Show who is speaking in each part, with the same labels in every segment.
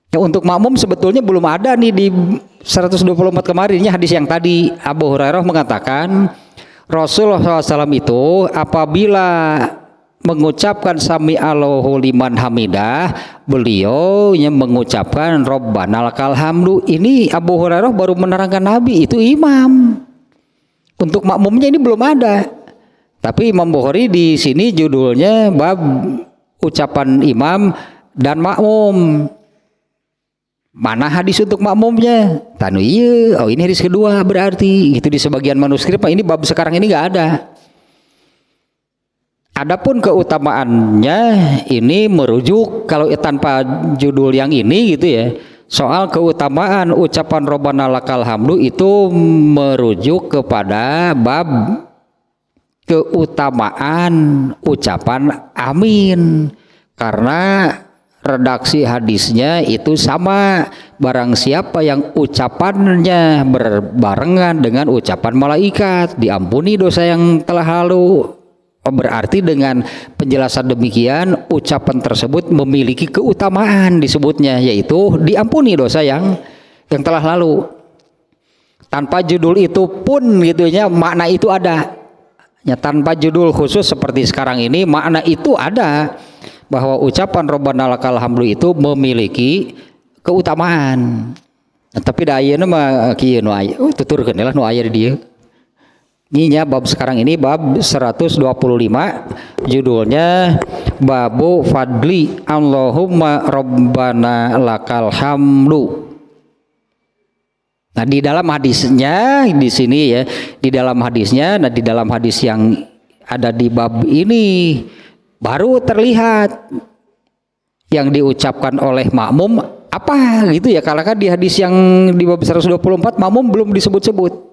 Speaker 1: Ya, untuk makmum sebetulnya belum ada nih di 124 kemarinnya hadis yang tadi. Abu Hurairah mengatakan Rasulullah SAW itu apabila mengucapkan sami Allahu liman hamidah, beliau yang mengucapkan Rabbana lakal hamdu. Ini Abu Hurairah baru menerangkan Nabi itu imam. Untuk makmumnya ini belum ada. Tapi Imam Bukhari di sini judulnya bab ucapan imam dan makmum. Mana hadis untuk makmumnya? Tanu iya, oh ini hadis kedua berarti. Itu di sebagian manuskrip, ini bab sekarang ini nggak ada. Adapun keutamaannya ini merujuk kalau tanpa judul yang ini gitu ya. Soal keutamaan ucapan Rabbana lakal hamdu itu merujuk kepada bab keutamaan ucapan amin. Karena redaksi hadisnya itu sama, barang siapa yang ucapannya berbarengan dengan ucapan malaikat diampuni dosa yang telah lalu. Berarti dengan penjelasan demikian ucapan tersebut memiliki keutamaan disebutnya, yaitu diampuni dosa yang telah lalu. Tanpa judul itu pun gitu ya, makna itu ada ya, tanpa judul khusus seperti sekarang ini makna itu ada, bahwa ucapan Rabbana lakal hamdu itu memiliki keutamaan. Nah, tapi da ayeuna mah kieu nu aya tuturkeun lah nu aya di dieu. Nyinya bab sekarang ini bab 125, judulnya Babu Fadli Allahumma Rabbana lakal hamdu. Nah, di dalam hadisnya di sini ya, di dalam hadisnya, nah di dalam hadis yang ada di bab ini baru terlihat yang diucapkan oleh makmum apa gitu ya, karena kan di hadis yang di bab 124 makmum belum disebut-sebut.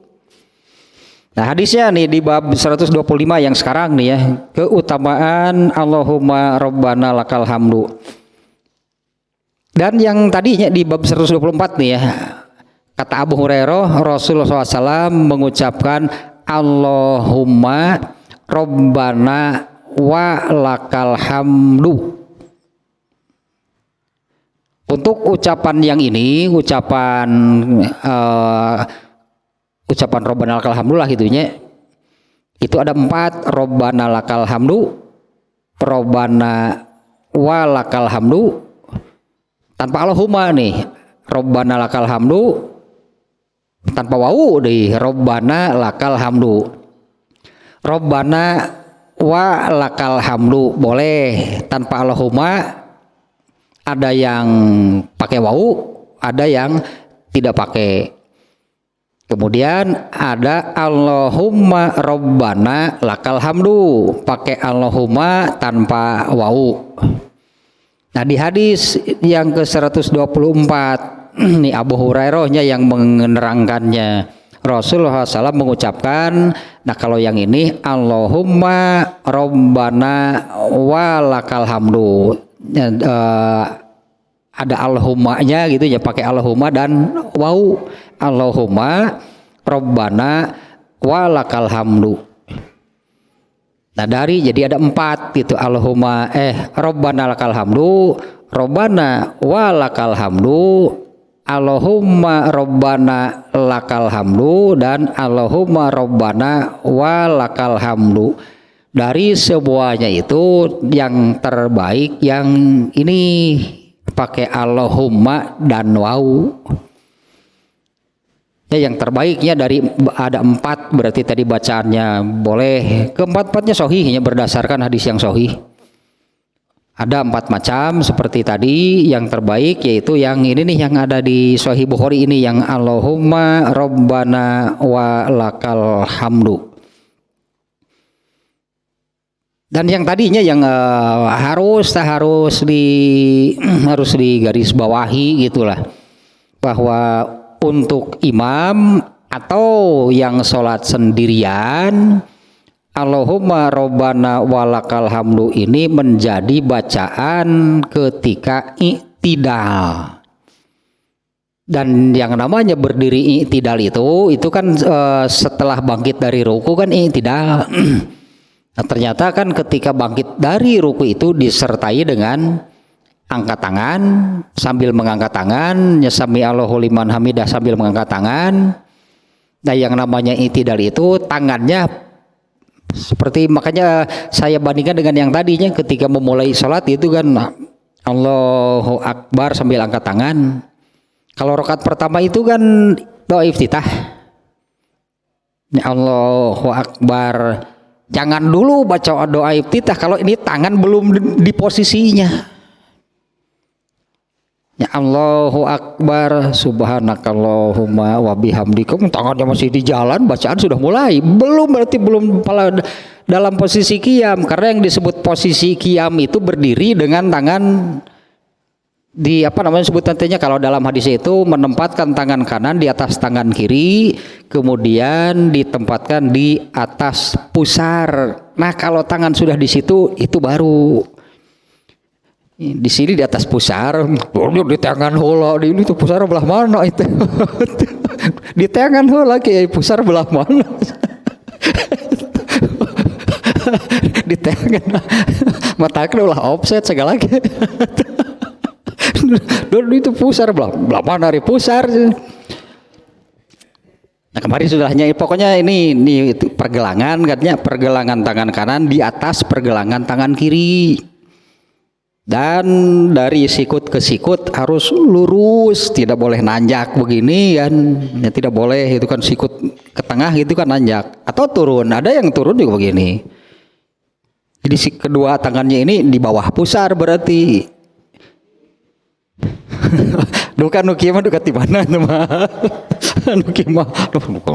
Speaker 1: Nah, hadisnya nih di bab 125 yang sekarang nih ya, keutamaan Allahumma Rabbana lakal hamdu. Dan yang tadinya di bab 124 nih ya, kata Abu Hurairah Rasulullah SAW mengucapkan Allahumma Rabbana wa lakal hamdu. Untuk ucapan yang ini, ucapan Rabbana lakal hamdu lah gitunya, itu ada 4. Rabbana lakal hamdu, Rabbana wa lakal hamdu, tanpa Allahumma nih. Rabbana lakal hamdu tanpa wawu deh, Rabbana lakal hamdu. Rabbana wa lakal hamdu boleh tanpa Allahumma, ada yang pakai wawu, ada yang tidak pakai. Kemudian ada Allahumma Rabbana lakal hamdu pakai Allahumma tanpa wawu. Nah, di hadis yang ke 124 nih Abu Hurairahnya yang menerangkannya. Rasulullah SAW mengucapkan, nah kalau yang ini Allahumma Rabbana wa lakal hamdu, ada Allahumma-nya gitu ya, pakai Allahumma dan wawu. Allahumma Rabbana wa lakal hamdu. Nah, jadi ada 4 gitu, Allahumma Rabbana lakal hamdu, Rabbana wa lakal hamdu, Allahumma Rabbana lakal hamdu, dan Allahumma Rabbana wa lakal hamdu. Dari semuanya itu yang terbaik yang ini pakai Allahumma dan wawu. Ya, yang terbaiknya dari ada 4 berarti tadi bacaannya boleh keempat-empatnya sahih, berdasarkan hadis yang sahih. Ada 4 macam seperti tadi, yang terbaik yaitu yang ini nih yang ada di Sahih Bukhari ini, yang Allahumma Rabbana wa lakal hamdu. Dan yang tadinya yang harus di garis bawahi gitulah, bahwa untuk imam atau yang sholat sendirian Allahumma Rabbana walakal hamdu ini menjadi bacaan ketika i'tidal. Dan yang namanya berdiri i'tidal itu kan setelah bangkit dari ruku kan i'tidal. Nah, ternyata kan ketika bangkit dari ruku itu disertai dengan angkat tangan sambil mengangkat tangan, sami Allahu liman hamidah sambil mengangkat tangan. Nah, yang namanya i'tidal itu tangannya seperti, makanya saya bandingkan dengan yang tadinya ketika memulai sholat itu kan Allahu Akbar sambil angkat tangan. Kalau rakaat pertama itu kan doa iftitah, Allahu Akbar, jangan dulu baca doa iftitah kalau ini tangan belum di posisinya. Ya Allahu Akbar, subhanakallahumma wa bihamdika, tangannya masih di jalan, bacaan sudah mulai. Berarti belum dalam posisi qiyam, karena yang disebut posisi qiyam itu berdiri dengan tangan di sebutannya kalau dalam hadis itu menempatkan tangan kanan di atas tangan kiri, kemudian ditempatkan di atas pusar. Nah, kalau tangan sudah di situ itu baru di sini di atas pusar, di tangan heula, di itu pusar belah mana itu? Di tangan heula kiai, pusar belah mana? Di tangan matakan ulah offset segala lagi. Itu pusar belah mana dari pusar? Nah, kemarin sudahnya pokoknya ini itu pergelangan, katanya pergelangan tangan kanan di atas pergelangan tangan kiri. Dan dari sikut ke sikut harus lurus, tidak boleh nanjak begini kan, ya tidak boleh, itu kan sikut ke tengah itu kan nanjak atau turun, ada yang turun juga begini. Jadi kedua tangannya ini di bawah pusar berarti. Duka nuki mah duka di mana tuh mah? Nuki mah,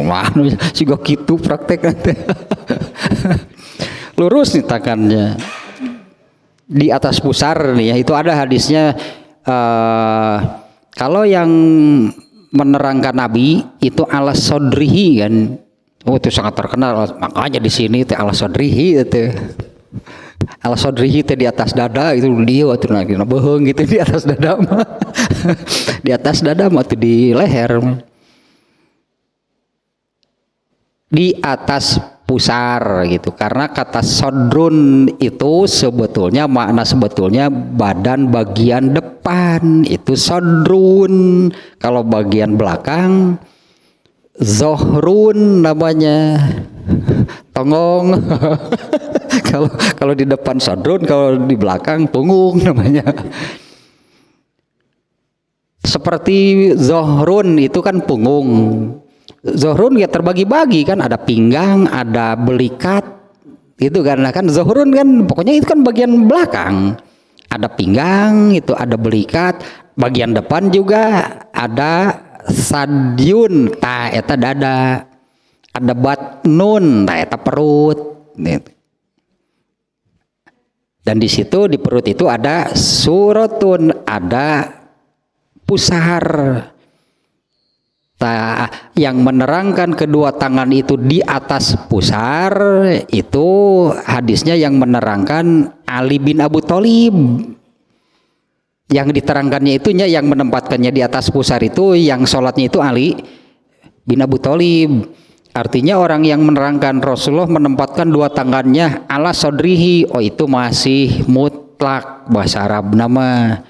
Speaker 1: mana sih gak gitu praktek nanti. Lurus nih tangannya di atas pusar nih ya, itu ada hadisnya. Kalau yang menerangkan Nabi itu ala sodrihi kan, itu sangat terkenal, makanya di sini itu ala sodrihi itu, ala sodrihi itu di atas dada itu dia waktu lagi nabeheng gitu di atas dada mah, di atas dada mah itu di leher, di atas pusar gitu, karena kata sodrun itu sebetulnya makna sebetulnya badan bagian depan itu sodrun, kalau bagian belakang zohrun namanya, tongong. Kalau di depan sodrun, kalau di belakang punggung namanya. Seperti zohrun itu kan punggung. Zohrun ya terbagi-bagi kan, ada pinggang, ada belikat, itu karena kan zohrun kan pokoknya itu kan bagian belakang, ada pinggang, itu ada belikat, bagian depan juga ada sadyun, ta eta dada, ada batnun, ta eta perut, dan di situ di perut itu ada surotun, ada pusar. Yang menerangkan kedua tangan itu di atas pusar itu hadisnya yang menerangkan Ali bin Abu Thalib. Yang diterangkannya itunya yang menempatkannya di atas pusar itu, yang sholatnya itu Ali bin Abu Thalib. Artinya orang yang menerangkan Rasulullah menempatkan dua tangannya ala sodrihi, oh itu masih mutlak bahasa Arab nama,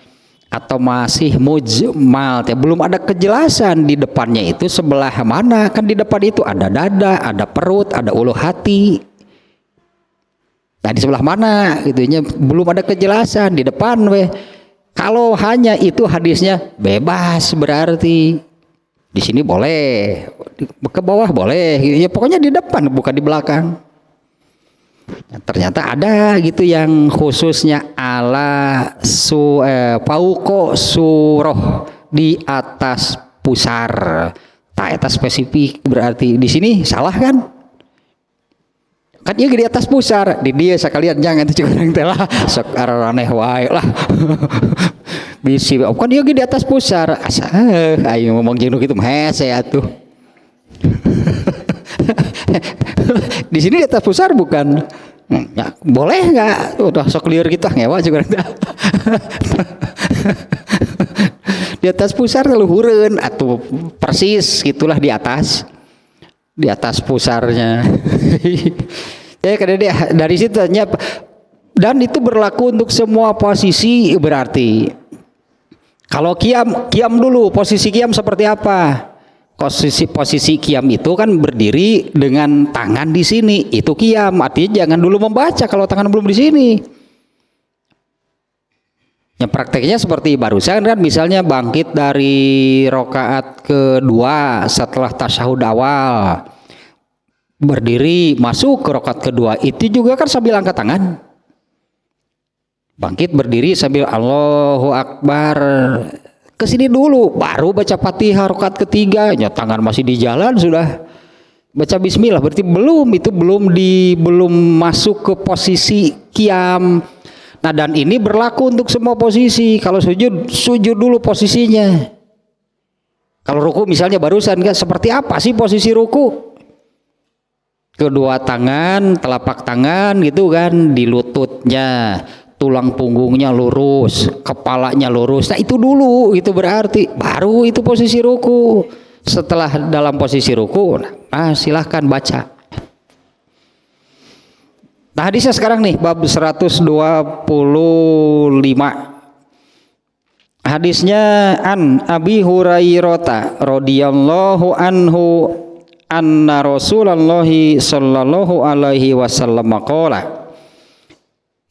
Speaker 1: atau masih mujmal, ya belum ada kejelasan di depannya itu sebelah mana, kan di depan itu ada dada, ada perut, ada ulu hati. Nah di sebelah mana gitunya belum ada kejelasan di depan weh. Kalau hanya itu hadisnya bebas, berarti di sini boleh, ke bawah boleh, ya pokoknya di depan bukan di belakang. Nah, ternyata ada gitu yang khususnya ala pauko suroh, di atas pusar. Tak eta spesifik, berarti di sini salah kan? Kan dia di atas pusar, di dia sekalian jangan itu juga yang telah sok aneh wae lah. Bisi kan dia di atas pusar, asa ayo ngomong jeung kitu mah hese atuh. Di sini di atas pusar bukan, ya, boleh nggak? Udah sok liur gitu ngewa juga. Di atas pusar luhureun atau persis gitulah di atas pusarnya. Ya karena dari situ dan itu berlaku untuk semua posisi berarti. Kalau kiam dulu, posisi kiam seperti apa? Posisi kiam itu kan berdiri dengan tangan di sini, itu kiam. Artinya jangan dulu membaca kalau tangan belum di sini. Ya, prakteknya seperti barusan kan, misalnya bangkit dari rokaat kedua setelah tasyahud awal, berdiri masuk ke rokaat kedua, itu juga kan sambil angkat tangan. Bangkit berdiri sambil Allahu Akbar, ke sini dulu, baru baca Fatihah rokaat ketiga, ya tangan masih di jalan sudah baca Bismillah, berarti belum masuk ke posisi kiam. Nah, dan ini berlaku untuk semua posisi. Kalau sujud dulu posisinya. Kalau ruku misalnya barusan kan, seperti apa sih posisi ruku? Kedua tangan, telapak tangan gitu kan, di lututnya, tulang punggungnya lurus, kepalanya lurus. Nah, itu dulu, itu berarti baru itu posisi ruku. Setelah dalam posisi ruku, nah silahkan baca. Nah, hadisnya sekarang nih bab 125. Hadisnya an Abi Hurairah radhiyallahu anhu anna Rasulullah sallallahu alaihi wasallam qala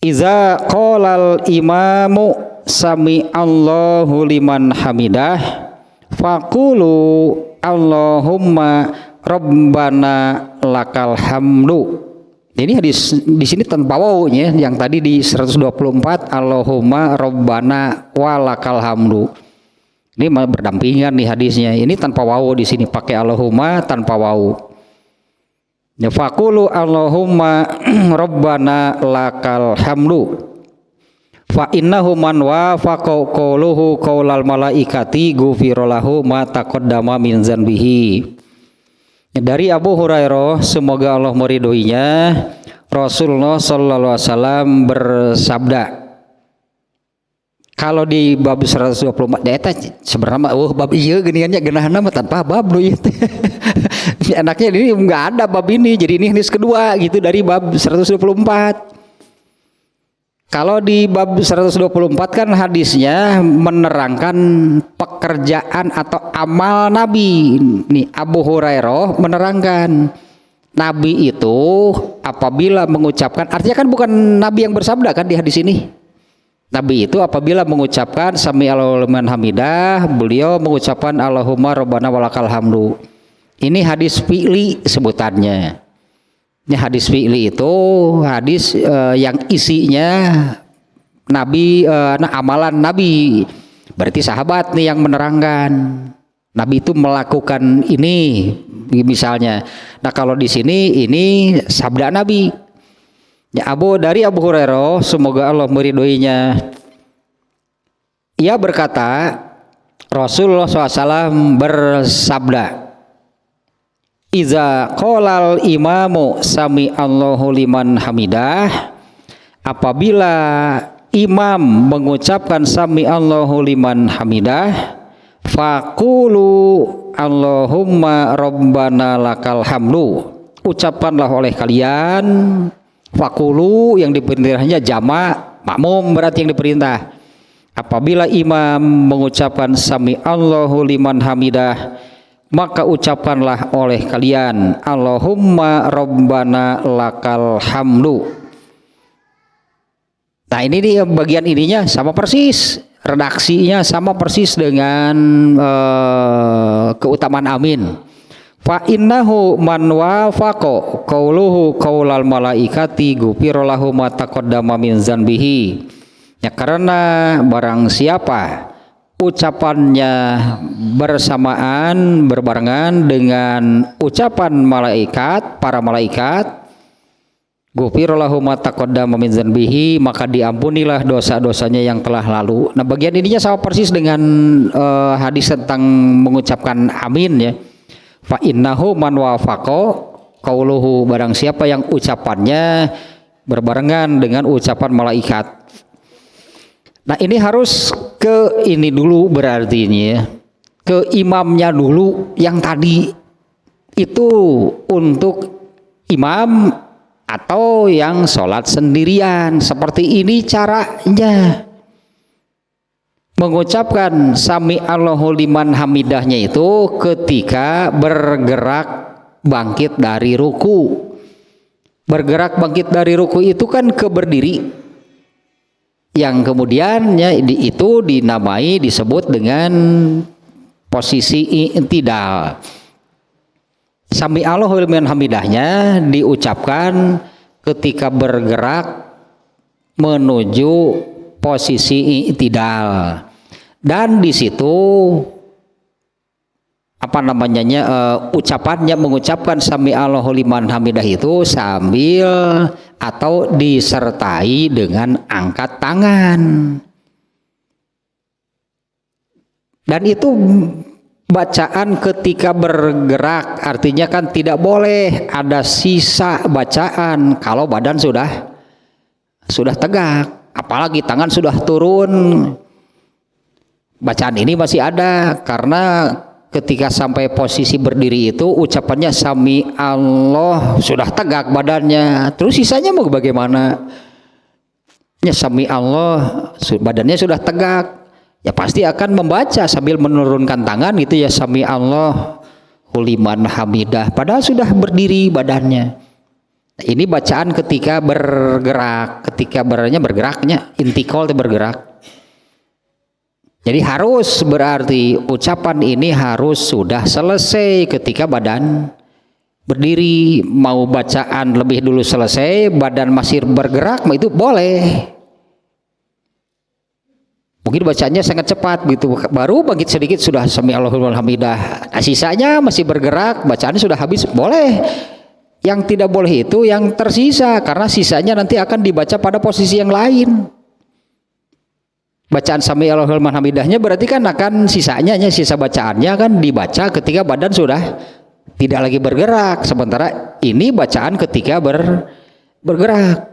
Speaker 1: Iza qalal imamu sami Allahu liman hamidah faqulu Allahumma rabbana lakal hamdu. Ini hadis di sini tanpa wawunya, yang tadi di 124 Allahumma rabbana walakal hamdu. Ini berdampingan nih hadisnya. Ini tanpa wawu, di sini pakai Allahumma tanpa wawu. Ya, faqulu Allahumma rabbana lakal hamdu. Fa innahu man wafaqa qawluhu qaulal malaikati ghufira lahu ma taqaddama min dzanbihi. Dari Abu Hurairah, semoga Allah meridhoinya, Rasulullah sallallahu alaihi wasallam bersabda. Kalau di bab 124 eta sebenarnya bab ieu geuningannya geunahna mah tanpa bab lu ieu. Enaknya ini enggak ada bab ini, jadi ini hadis kedua gitu dari bab 124. Kalau di bab 124 kan hadisnya menerangkan pekerjaan atau amal Nabi. Nih Abu Hurairah menerangkan Nabi itu apabila mengucapkan, artinya kan bukan Nabi yang bersabda kan di hadis ini. Nabi itu apabila mengucapkan sami Allahu liman hamidah, beliau mengucapkan Allahumma rabbana walakal hamdu. Ini hadis fi'li sebutannya. Hadis fi'li itu hadis yang isinya Nabi, amalan Nabi. Berarti sahabat nih yang menerangkan. Nabi itu melakukan ini misalnya. Nah, kalau di sini ini sabda Nabi. Ya, dari Abu Hurairah, semoga Allah meridhoinya. Ia berkata, Rasulullah SAW bersabda, Iza qolal imamu sami Allahu liman hamidah, apabila imam mengucapkan sami Allahu liman hamidah, faqulu Allahumma rabbana lakal hamdu, ucapkanlah oleh kalian. Faqulu yang diperintahnya jamak, makmum berarti yang diperintah. Apabila imam mengucapkan sami Allahu liman hamidah, maka ucapkanlah oleh kalian Allahumma rabbana lakal hamdu. Nah, ini nih bagian ininya sama persis, redaksinya sama persis dengan keutamaan amin. Fa innahu man wafaqa qauluhu qaulal malaikati ghufira lahu ma taqaddama min dzanbihi. Ya, karena barang siapa ucapannya berbarengan dengan ucapan malaikat, para malaikat, ghufira lahu ma taqaddama min dzanbihi, maka diampunilah dosa-dosanya yang telah lalu. Nah, bagian ininya sama persis dengan hadis tentang mengucapkan amin ya. Fa innahu man wafaqa qauluhu, barang siapa yang ucapannya berbarengan dengan ucapan malaikat. Nah, ini harus ke ini dulu berarti ini ya, ke imamnya dulu. Yang tadi itu untuk imam atau yang sholat sendirian, seperti ini caranya. mengucapkan sami Allahu liman hamidahnya itu ketika bergerak bangkit dari ruku. Bergerak bangkit dari ruku itu kan ke berdiri, yang kemudian ya, itu dinamai disebut dengan posisi i'tidal. Sami Allahu liman hamidahnya diucapkan ketika bergerak menuju posisi i'tidal, dan di situ ucapannya mengucapkan sami Allahu liman hamidah itu sambil atau disertai dengan angkat tangan, dan itu bacaan ketika bergerak, artinya kan tidak boleh ada sisa bacaan kalau badan sudah tegak, apalagi tangan sudah turun. Bacaan ini masih ada karena ketika sampai posisi berdiri itu ucapannya sami Allah, sudah tegak badannya, terus sisanya mau bagaimana? Ya sami Allah, badannya sudah tegak, ya pasti akan membaca sambil menurunkan tangan gitu ya, sami Allah liman hamidah, padahal sudah berdiri badannya. Ini bacaan ketika bergerak, ketika bergeraknya intikal itu bergerak. Jadi harus berarti ucapan ini harus sudah selesai ketika badan berdiri. Mau bacaan lebih dulu selesai, badan masih bergerak, itu boleh. Mungkin bacanya sangat cepat gitu, baru bangkit sedikit sudah sami Allahu liman hamidah. Nah, sisanya masih bergerak, bacaannya sudah habis, boleh. Yang tidak boleh itu yang tersisa, karena sisanya nanti akan dibaca pada posisi yang lain. Bacaan sami Allahu liman hamidahnya berarti kan akan sisanya, sisa bacaannya kan dibaca ketika badan sudah tidak lagi bergerak, sementara ini bacaan ketika bergerak.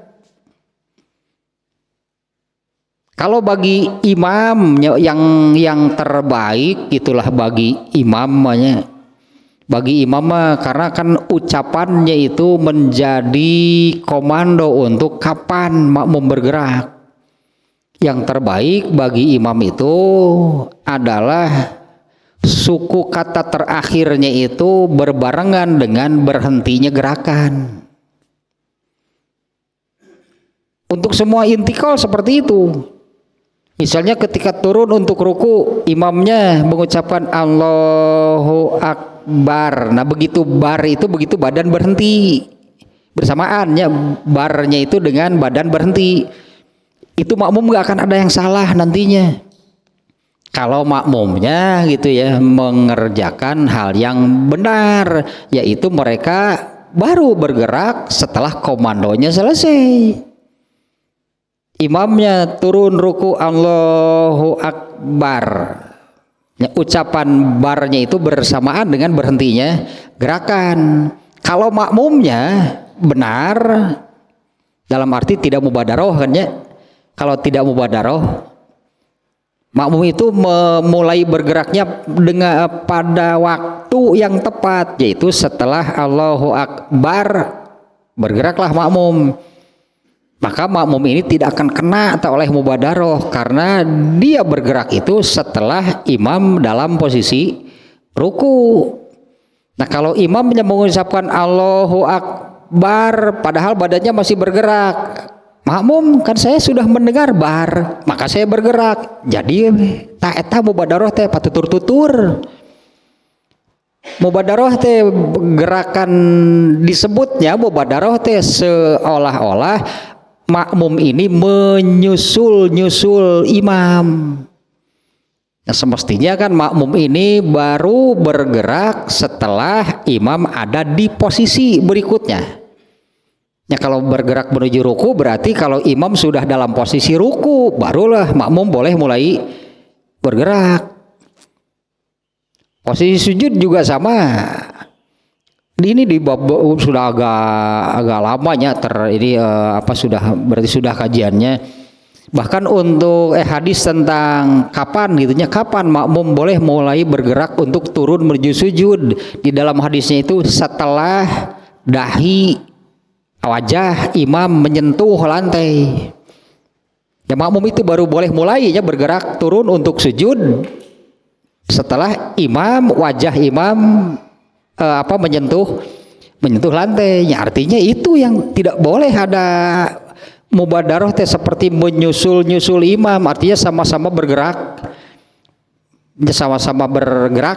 Speaker 1: Kalau bagi imam yang terbaik itulah bagi imamnya. Bagi imam karena kan ucapannya itu menjadi komando untuk kapan makmum bergerak. Yang terbaik bagi imam itu adalah suku kata terakhirnya itu berbarengan dengan berhentinya gerakan. Untuk semua intikal seperti itu. Misalnya ketika turun untuk ruku, imamnya mengucapkan Allahu Akbar. Nah begitu bar itu begitu badan berhenti. Bersamaannya barnya itu dengan badan berhenti. Itu makmum gak akan ada yang salah nantinya. Kalau makmumnya gitu ya mengerjakan hal yang benar, yaitu mereka baru bergerak setelah komandonya selesai. Imamnya turun ruku Allahu Akbar, ya, ucapan barnya itu bersamaan dengan berhentinya gerakan. Kalau makmumnya benar, dalam arti tidak mubadaroh kan ya. Kalau tidak mubadaroh, makmum itu memulai bergeraknya dengan pada waktu yang tepat, yaitu setelah Allahu Akbar bergeraklah makmum. Maka makmum ini tidak akan kena oleh mubadaroh karena dia bergerak itu setelah imam dalam posisi ruku. Nah kalau imamnya mengucapkan Allahu Akbar padahal badannya masih bergerak, makmum kan saya sudah mendengar bar, maka saya bergerak. Jadi tak eta mubadaroh teh patutur-tutur. Mubadaroh teh gerakan disebutnya mubadaroh teh seolah-olah makmum ini menyusul imam. Nah, semestinya kan makmum ini baru bergerak setelah imam ada di posisi berikutnya. Ya kalau bergerak menuju ruku berarti kalau imam sudah dalam posisi ruku barulah makmum boleh mulai bergerak. Posisi sujud juga sama. Ini di bab sudah agak lamanya berarti sudah kajiannya. Bahkan untuk hadis tentang kapan gitunya, kapan makmum boleh mulai bergerak untuk turun menuju sujud. Di dalam hadisnya itu setelah dahi wajah imam menyentuh lantai. Ya makmum itu baru boleh mulainya bergerak turun untuk sujud setelah wajah imam menyentuh lantai. Ya, artinya itu yang tidak boleh ada mubadaroh teh seperti menyusul imam, artinya sama-sama bergerak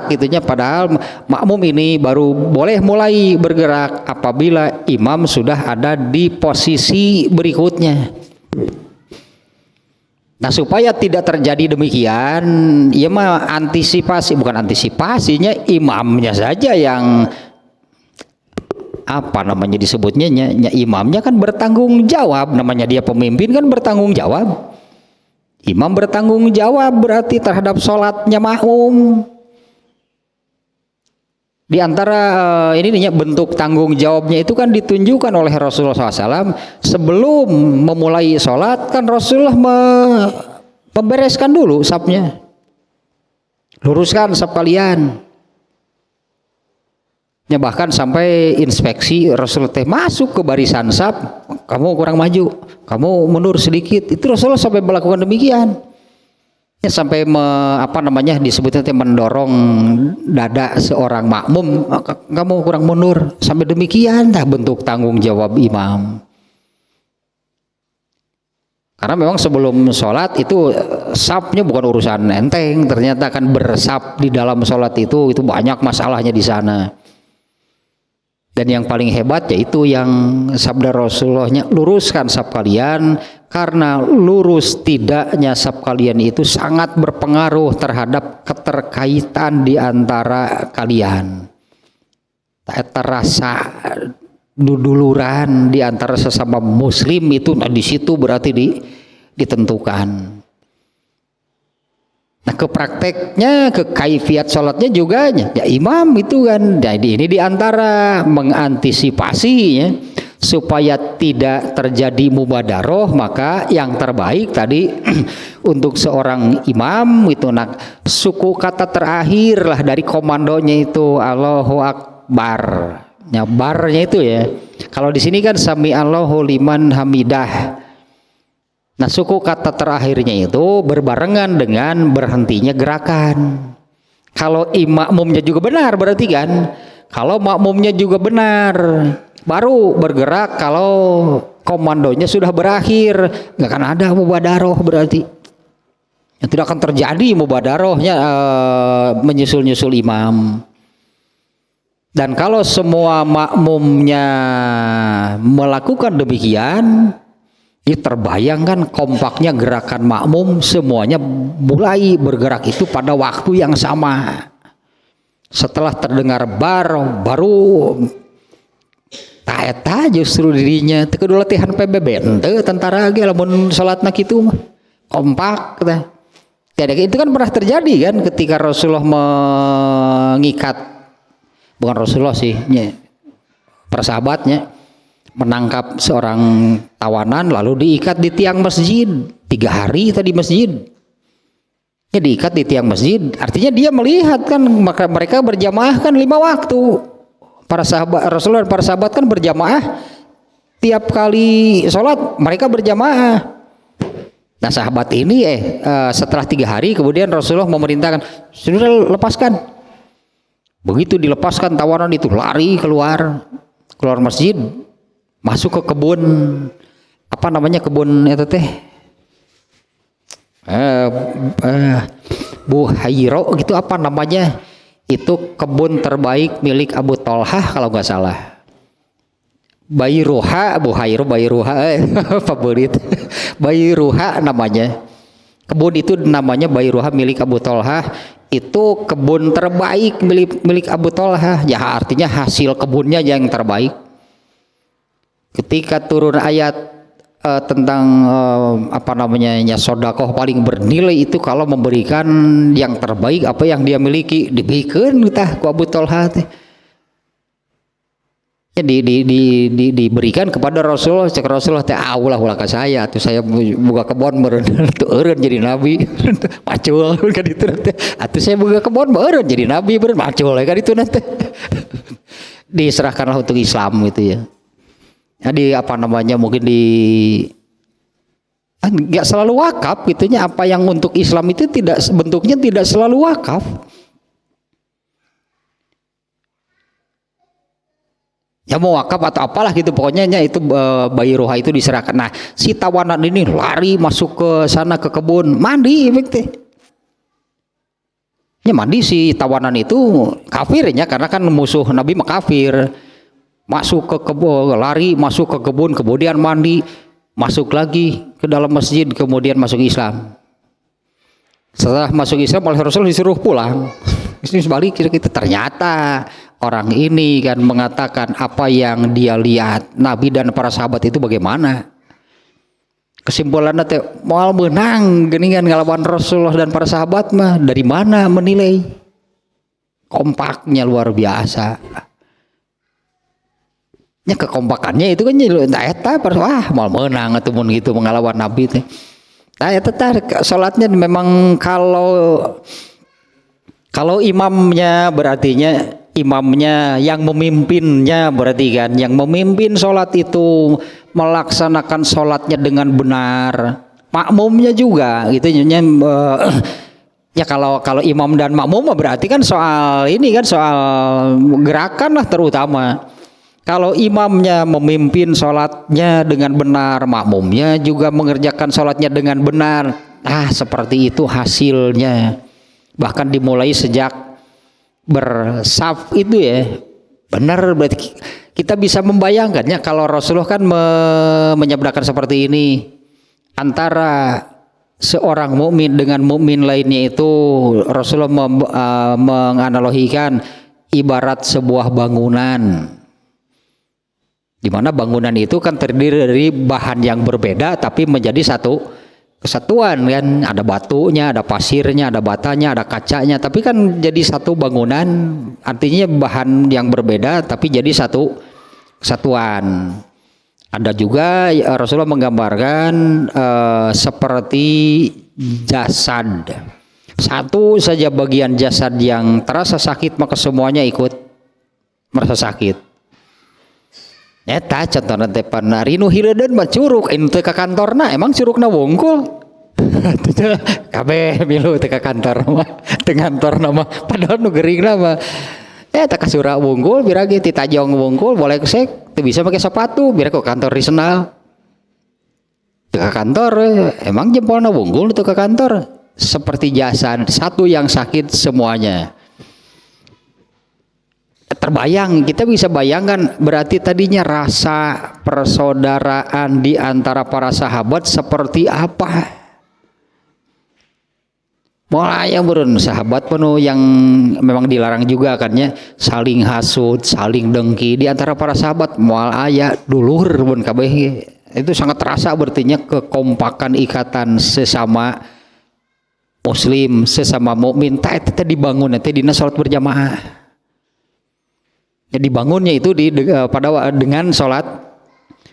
Speaker 1: gitunya, padahal makmum ini baru boleh mulai bergerak apabila imam sudah ada di posisi berikutnya. Nah, supaya tidak terjadi demikian, ya mah bukan antisipasinya, imamnya saja yang disebutnya imamnya kan bertanggung jawab, namanya dia pemimpin kan bertanggung jawab. Imam bertanggung jawab berarti terhadap sholatnya makmum. Di antara bentuk tanggung jawabnya itu kan ditunjukkan oleh Rasulullah SAW sebelum memulai sholat, kan Rasulullah membereskan dulu safnya, luruskan saf kalian. Ya, bahkan sampai inspeksi Rasulullah teh masuk ke barisan saf, kamu kurang maju, kamu mundur sedikit. Itu Rasulullah sampai melakukan demikian. Ya, sampai disebutnya mendorong dada seorang makmum, kamu kurang mundur, sampai demikian dah bentuk tanggung jawab imam. Karena memang sebelum sholat itu safnya bukan urusan enteng, ternyata kan bersaf di dalam sholat itu banyak masalahnya di sana. Dan yang paling hebat yaitu yang sabda Rasulullahnya, luruskan saf kalian, karena lurus tidaknya saf kalian itu sangat berpengaruh terhadap keterkaitan di antara kalian. Terasa duduluran di antara sesama muslim itu, nah di situ berarti ditentukan. Nah, ke prakteknya, ke kaifiat sholatnya juga ya imam itu kan. Jadi ini diantara mengantisipasi ya, supaya tidak terjadi mubadaroh, maka yang terbaik tadi untuk seorang imam itu suku kata terakhir lah dari komandonya itu Allahu Akbar. Ya, barnya itu ya. Kalau di sini kan sami Allahu liman hamidah. Nah, suku kata terakhirnya itu berbarengan dengan berhentinya gerakan. Kalau makmumnya juga benar berarti kan, kalau makmumnya juga benar baru bergerak, kalau komandonya sudah berakhir nggak akan ada mubadaroh, berarti yang tidak akan terjadi mubadarohnya menyusul imam. Dan kalau semua makmumnya melakukan demikian, terbayangkan kompaknya gerakan makmum, semuanya mulai bergerak itu pada waktu yang sama. Setelah terdengar baru taeta justru dirinya teu latihan PBB ente tentara ge lamun salatna kitu mah kompak teh. Itu kan pernah terjadi kan ketika Rasulullah mengikat, bukan Rasulullah sih, para sahabatnya menangkap seorang tawanan lalu diikat di tiang masjid 3 hari tadi masjid. Ya, diikat di tiang masjid, artinya dia melihat kan, maka mereka berjamaah kan 5 waktu. Para sahabat Rasulullah dan para sahabat kan berjamaah tiap kali sholat, mereka berjamaah. Nah, sahabat ini setelah 3 hari kemudian Rasulullah memerintahkan, sudah lepaskan. Begitu dilepaskan, tawanan itu lari keluar masjid, masuk ke kebun, kebun itu teh Buhairo gitu, itu kebun terbaik milik Abu Tolhah kalau nggak salah. Bayruha favorit. Bayruha namanya. Kebun itu namanya Bayruha milik Abu Tolhah. Itu kebun terbaik milik Abu Tolhah. Ya, artinya hasil kebunnya yang terbaik. Ketika turun ayat tentang sodakoh paling bernilai itu kalau memberikan yang terbaik apa yang dia miliki, diberikan tah ku Abu Tolhah teh. Diberikan kepada Rasulullah. Cek Rasulullah teh ulah ka saya tuh, saya buka kebon meureun teu eureun jadi nabi. Macul kan itu teh. Atuh saya buka kebon meureun jadi nabi meureun macul kan itu teh. Diserahkanlah untuk Islam gitu ya. Jadi mungkin nggak selalu wakaf gitunya. Apa yang untuk Islam itu tidak bentuknya tidak selalu wakaf. Ya mau wakaf atau apalah gitu pokoknya itu bayi roha itu diserahkan. Nah si tawanan ini lari masuk ke sana ke kebun mandi efektif. Ya mandi si tawanan itu kafirnya karena kan musuh Nabi mah kafir. Masuk ke kebun, lari masuk ke kebun, kemudian mandi, masuk lagi ke dalam masjid, kemudian masuk Islam. Setelah masuk Islam oleh Rasul disuruh pulang. Ini sebalik kita ternyata orang ini kan mengatakan apa yang dia lihat Nabi dan para sahabat itu bagaimana. Kesimpulannya teh mau menang geningan ngelawan Rasulullah dan para sahabat mah dari mana menilai? Kompaknya luar biasa. Ya kekompakannya itu kan eta wah mau menang atau mun gitu mengelawan Nabi teh. Nah eta salatnya memang kalau imamnya berartinya imamnya yang memimpinnya berarti kan yang memimpin sholat itu melaksanakan sholatnya dengan benar, makmumnya juga gitu ya kalau imam dan makmum berarti kan soal ini kan soal gerakan lah terutama. Kalau imamnya memimpin sholatnya dengan benar, makmumnya juga mengerjakan sholatnya dengan benar, seperti itu hasilnya. Bahkan dimulai sejak bersaf itu ya, benar berarti kita bisa membayangkannya kalau Rasulullah kan menyabdakan seperti ini antara seorang mukmin dengan mukmin lainnya itu Rasulullah menganalogikan ibarat sebuah bangunan. Di mana bangunan itu kan terdiri dari bahan yang berbeda tapi menjadi satu kesatuan kan, ada batunya, ada pasirnya, ada batanya, ada kacanya, tapi kan jadi satu bangunan, artinya bahan yang berbeda tapi jadi satu kesatuan. Ada juga Rasulullah menggambarkan seperti jasad, satu saja bagian jasad yang terasa sakit maka semuanya ikut merasa sakit. Eta contohna teh panarinu hireuden mah curug inu teh ka kantorna emang curugna wungkul. Kabeh milu teh ka kantor mah teh kantorna mah padahal nu geuringna mah eta ka surah wungkul bira ge ti tajong wungkul boleh kesek teu bisa make sepatu bira ke kantor risenal. Teu ka kantor emang jempolna wungkul teu ka kantor seperti jasad satu yang sakit semuanya. Terbayang, kita bisa bayangkan berarti tadinya rasa persaudaraan di antara para sahabat seperti apa. Mulai yang berun sahabat penuh yang memang dilarang juga kan ya, saling hasut, saling dengki di antara para sahabat. Moal aya dulur pun kabeh itu sangat terasa berartinya kekompakan ikatan sesama muslim, sesama mukmin. Eta dibangun teh dina salat berjamaah. Jadi bangunnya itu dengan sholat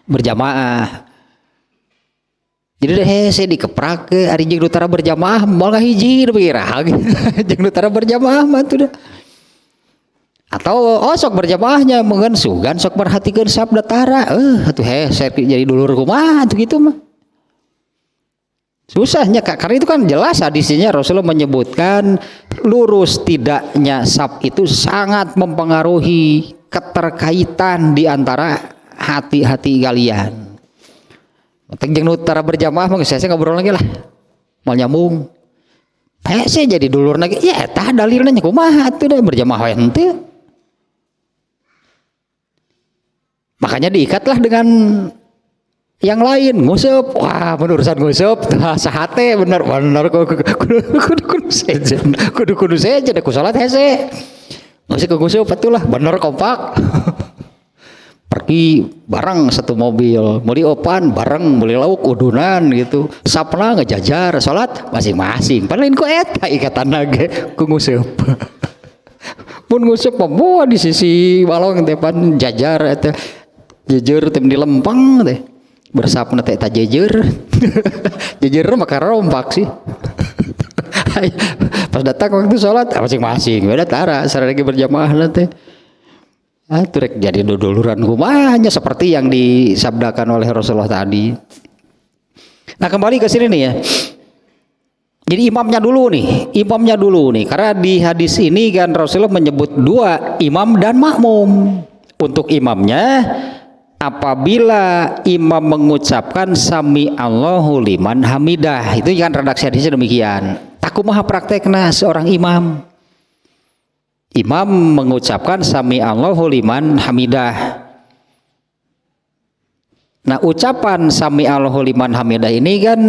Speaker 1: berjamaah. Jadi saya dikeprak ke hari jeung utara berjamaah moal hiji pirah jeung utara berjamaah mah tuh dah. Atau sok berjamaahnya mungkin sugan sok perhatikeun sabda tara atuh saya jadi dulur kumaha atuh gitu mah. Susahnya karena itu kan jelas hadisnya Rasulullah menyebutkan lurus tidaknya saf itu sangat mempengaruhi keterkaitan di antara hati-hati kalian. Jeung utara berjamaah mah saya ngobrol lagi lah. Mau nyambung. Saya jadi dulur lagi. Ya tah dalilna nya kumaha atuh da berjamaah henteu. Makanya diikatlah dengan yang lain nguseup, wah penurusan nguseup sahate bener kudu sejen ku salat hese nguseup ke nguseup atulah bener kompak. Pergi bareng satu mobil, meuli opan bareng, meuli lauk udunan gitu, sapna ngejajar salat masing-masing paling ku eta ikatanna ge ku nguseup. Mun nguseup mah di sisi walong teh pan jajar eta jejer teh di lempang teh bersapna teh ta jejer. Jejer mah karompak sih. Pas datang waktu sholat masing-masing beda tara sareng berjamaah teh. Itu rek jadi duduluran kumanya seperti yang disabdakan oleh Rasulullah tadi. Nah kembali ke sini nih ya. Jadi imamnya dulu nih, karena di hadis ini kan Rasulullah menyebut dua, imam dan makmum. Untuk imamnya, apabila imam mengucapkan sami Allahu liman hamidah, itu kan redaksi hadisnya demikian. Takumaha praktekna seorang imam. Imam mengucapkan sami Allahu liman hamidah. Nah ucapan sami Allahu liman hamidah ini kan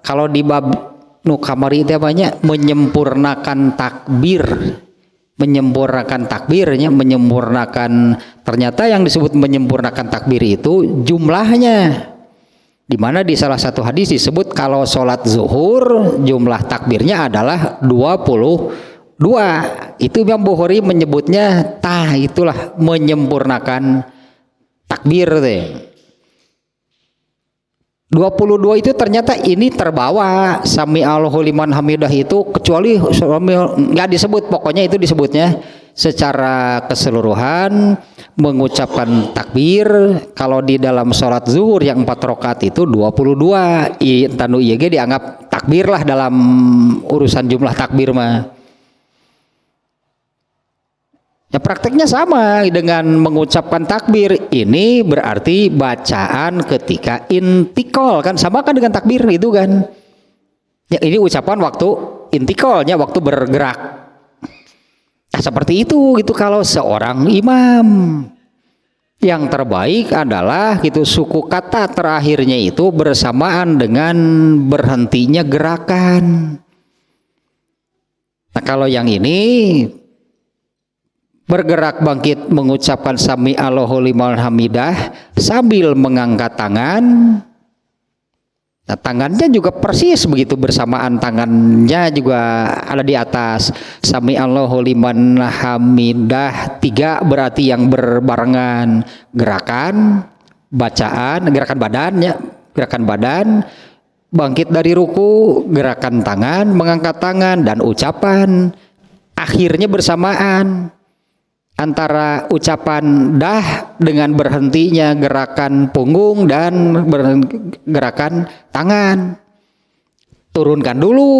Speaker 1: kalau di bab nu kamari itu banyak menyempurnakan takbirnya, menyempurnakan, ternyata yang disebut menyempurnakan takbir itu jumlahnya, dimana di salah satu hadis disebut kalau sholat zuhur jumlah takbirnya adalah 22. Itu Imam Bukhari menyebutnya itulah menyempurnakan takbir deh. 22 itu ternyata ini terbawa sami Allahu liman hamidah itu, kecuali nggak disebut, pokoknya itu disebutnya secara keseluruhan mengucapkan takbir. Kalau di dalam sholat zuhur yang 4 rakaat itu 22, tanu IYG dianggap takbir lah dalam urusan jumlah takbir mah. Ya prakteknya sama dengan mengucapkan takbir. Ini berarti bacaan ketika intikal, kan sama kan dengan takbir itu kan. Ya, ini ucapan waktu intikalnya, waktu bergerak. Nah, seperti itu gitu kalau seorang imam. Yang terbaik adalah gitu suku kata terakhirnya itu bersamaan dengan berhentinya gerakan. Nah, kalau yang ini bergerak bangkit mengucapkan sami Allahu liman hamidah sambil mengangkat tangan. Nah, tangannya juga persis begitu bersamaan, tangannya juga ada di atas sami Allahu liman hamidah 3, berarti yang berbarengan gerakan bacaan, gerakan badan, bangkit dari ruku, gerakan tangan, mengangkat tangan, dan ucapan akhirnya bersamaan antara ucapan dah dengan berhentinya gerakan punggung dan gerakan tangan. Turunkan dulu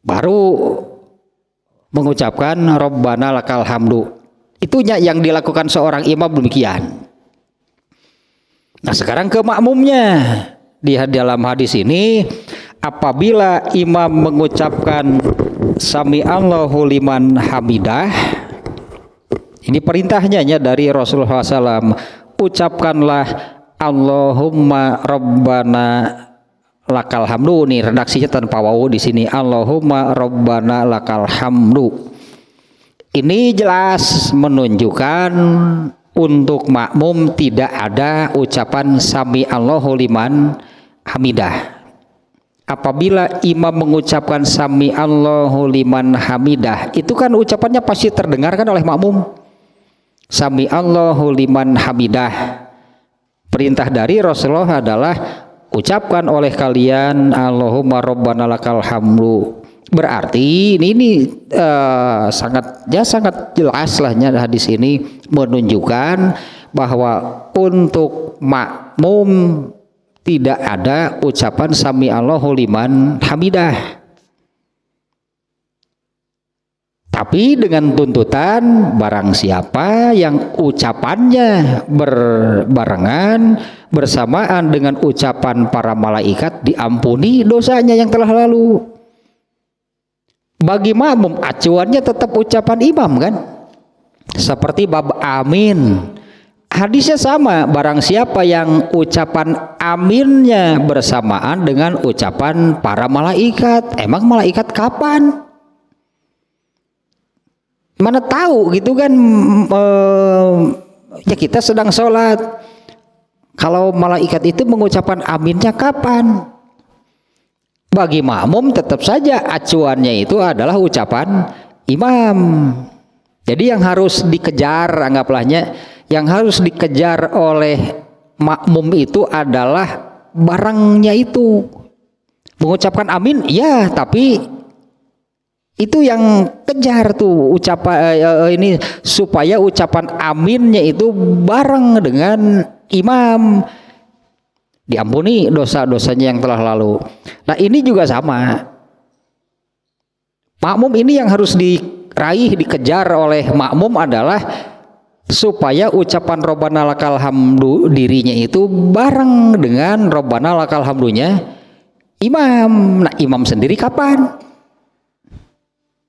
Speaker 1: baru mengucapkan Rabbana lakal hamdu. Itunya yang dilakukan seorang imam demikian. Nah sekarang ke makmumnya. Di dalam hadis ini apabila imam mengucapkan sami Allahu liman hamidah, ini perintahnya dari Rasulullah SAW, ucapkanlah Allahumma Rabbana lakal hamdu. Nih redaksinya tanpa wawu di sini, Allahumma Rabbana lakal hamdu. Ini jelas menunjukkan untuk makmum tidak ada ucapan sami Allahu liman hamidah. Apabila imam mengucapkan sami Allahu liman hamidah, itu kan ucapannya pasti terdengar kan oleh makmum. Sami Allahu liman hamidah. Perintah dari Rasulullah adalah ucapkan oleh kalian Allahumma Rabbana lakal hamdu. Berarti ini sangat jelas lahnya hadis ini menunjukkan bahwa untuk makmum tidak ada ucapan sami Allahu liman hamidah. Tapi dengan tuntutan barang siapa yang ucapannya berbarengan bersamaan dengan ucapan para malaikat, diampuni dosanya yang telah lalu. Bagi makmum acuannya tetap ucapan imam kan? Seperti bab amin. Hadisnya sama, barang siapa yang ucapan aminnya bersamaan dengan ucapan para malaikat. Emang malaikat kapan? Mana tahu gitu kan, ya kita sedang sholat, kalau malaikat itu mengucapkan aminnya kapan? Bagi makmum tetap saja acuannya itu adalah ucapan imam. Jadi yang harus dikejar, anggaplahnya yang harus dikejar oleh makmum itu adalah barangnya itu. Mengucapkan amin ya, tapi itu yang kejar tuh ucapan ini supaya ucapan aminnya itu bareng dengan imam. diampuni dosa-dosanya yang telah lalu. Nah ini juga sama. Makmum ini yang harus diraih, dikejar oleh makmum adalah supaya ucapan Robbana lakal hamdu dirinya itu bareng dengan Robbana lakal hamdunya imam. Nah imam sendiri kapan?